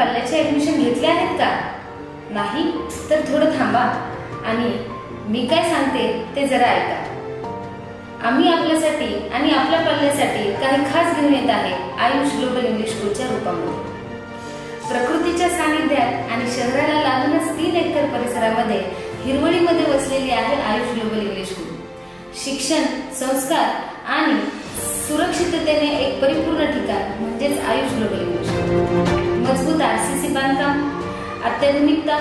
पल्ल्याचे admission घेतले आहेत का? नाही तर थोडं थांबा आणि मी काय सांगते ते जरा ऐका. आम्ही आपल्यासाठी आणि आपल्या पल्ल्यासाठी काही खास घेऊन येत आहे आयुष ग्लोबल इंग्लिश स्कूलच्या रूपामध्ये. प्रकृतीच्या सानिध्यात आणि शहराला लागूनच 3 एकर परिसरामध्ये हिरवळीमध्ये वसलेली आहे आयुष ग्लोबल इंग्लिश स्कूल. शिक्षण, संस्कार आणि सुरक्षिततेने एक परिपूर्ण ठिकाण म्हणजेच आयुष ग्लोबल इंग्लिश स्कूल. मजबूत RCC बांधकाम, अत्याधुनिकता,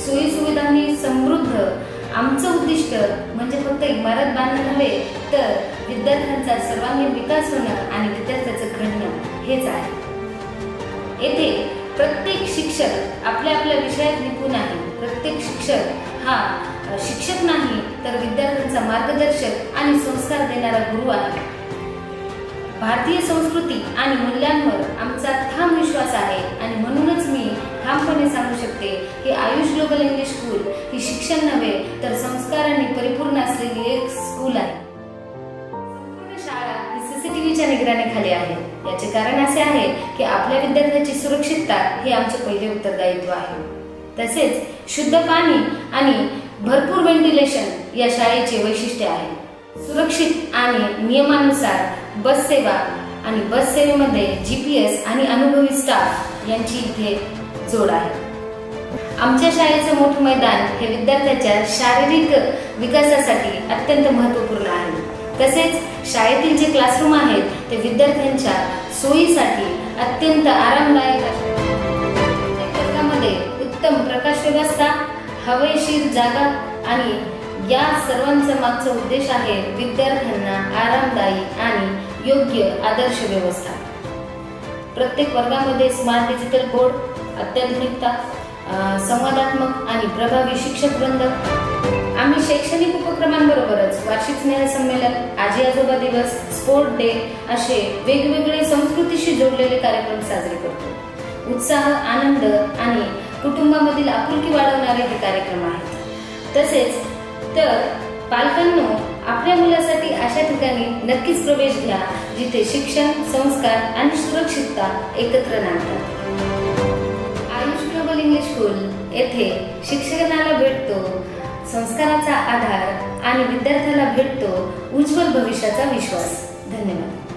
सोयी सुविधांनी समृद्ध आमचं उद्दिष्ट म्हणजे फक्त इमारत बांधणं नव्हे तर विद्यार्थ्यांचा सर्वांगीण विकास होणं आणि विद्यार्थ्याचं घडणं हेच आहे. येथे प्रत्येक शिक्षक आपल्या आपल्या विषयात निपुण आहे. प्रत्येक शिक्षक हा शिक्षक नाही तर विद्यार्थ्यांचा मार्गदर्शक आणि संस्कार देणारा गुरु आहे. भारतीय संस्कृती आणि मूल्यांवर आमचा ठाम विश्वास आहे आणि म्हणूनच मी ठामपणे सांगू शकते की आयुष ग्लोबल इंग्लिश स्कूल ही शिक्षण नव्हे तर संस्कारांनी परिपूर्ण असलेली एक स्कूल आहे. संपूर्ण शाळा ही CCTVच्या निगराणीखाली आहे. याचे कारण असे आहे की आपल्या विद्यार्थ्यांची सुरक्षितता हे आमचे पहिले उत्तरदायित्व आहे. तसेच शुद्ध पाणी आणि भरपूर व्हेंटिलेशन या शाळेचे वैशिष्ट्य आहे. सुरक्षित आणि नियमानुसार बस सेवा आणि बस सेवेमध्ये GPS आणि अनुभवी स्टाफ यांची इथे जोड आहे. आमच्या शाळेचं मोठं मैदान हे विद्यार्थ्यांच्या शारीरिक विकासासाठी अत्यंत महत्त्वपूर्ण आहे. तसेच शाळेतील जे क्लासरूम आहेत ते विद्यार्थ्यांच्या सोयीसाठी अत्यंत आरामदायक आहेत. वर्गामध्ये उत्तम प्रकाश व्यवस्था, हवेशीर जागा आणि या सर्वांचा मागचा उद्देश आहे विद्यार्थ्यांना आरामदायी आणि योग्य आदर्श व्यवस्था. प्रत्येक वर्गामध्ये स्मार्ट डिजिटल बोर्ड, अत्याधुनिकता, संवादात्मक आणि प्रभावी शिक्षक वृंद. आम्ही शैक्षणिक उपक्रमांबरोबरच वार्षिक स्नेहसंमेलन, आजी आजोबा दिवस, स्पोर्ट डे असे वेगवेगळे संस्कृतीशी जोडलेले कार्यक्रम साजरे करतो. उत्साह, आनंद आणि कुटुंबामधील आपुलकी वाढवणारे हे कार्यक्रम आहेत. तसेच तर पालकांनो, आपल्या मुलासाठी अशा ठिकाणी नक्कीच प्रवेश घ्या जिथे शिक्षण, संस्कार आणि सुरक्षितता एकत्र नांदतात. आयुष ग्लोबल इंग्लिश स्कूल येथे शिक्षणाला भेटतो संस्काराचा आधार आणि विद्यार्थ्याला भेटतो उज्ज्वल भविष्याचा विश्वास. धन्यवाद.